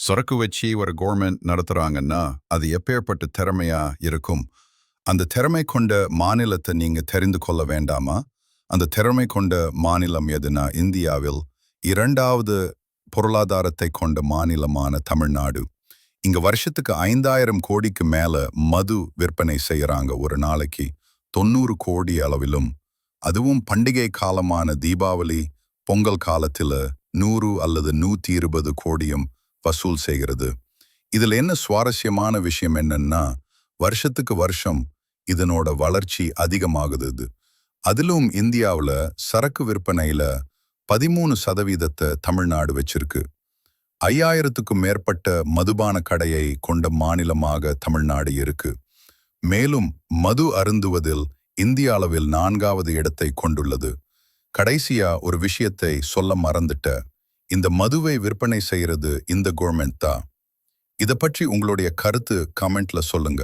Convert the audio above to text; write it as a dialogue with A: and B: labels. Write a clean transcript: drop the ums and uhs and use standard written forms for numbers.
A: சரக்கு வச்சு ஒரு கவர்மெண்ட் நடத்துறாங்கன்னா அது எப்பேற்பட்ட திறமையா இருக்கும். அந்த திறமை கொண்ட மாநிலத்தை நீங்க தெரிந்து கொள்ள வேண்டாமா? அந்த திறமை கொண்ட மாநிலம் எதுனா இந்தியாவில் இரண்டாவது பொருளாதாரத்தை கொண்ட மாநிலமான தமிழ்நாடு. இங்க வருஷத்துக்கு 5,000 கோடிக்கு மேல மது விற்பனை செய்யறாங்க ஒரு நாளைக்கு. 90 கோடி அளவிலும். அதுவும் பண்டிகை காலமான தீபாவளி பொங்கல் காலத்துல 100 அல்லது 120 கோடியும் வசூல் செய்கிறது. இதுல என்ன சுவாரஸ்யமான விஷயம் என்னன்னா, வருஷத்துக்கு வருஷம் இதனோட வளர்ச்சி அதிகமாகுது. அதிலும் இந்தியாவுல சரக்கு விற்பனையில 13% தமிழ்நாடு வச்சிருக்கு. 5,000க்கும் மேற்பட்ட மதுபான கடையை கொண்ட மாநிலமாக தமிழ்நாடு இருக்கு. மேலும் மது அருந்துவதில் இந்திய அளவில் 4வது இடத்தை கொண்டுள்ளது. கடைசியா ஒரு விஷயத்தை சொல்ல மறந்துட்ட. இந்த மதுவை விற்பனை செய்யறது இந்த கவர்மெண்ட் தான். இதை பற்றி உங்களுடைய கருத்து கமெண்ட்ல சொல்லுங்க.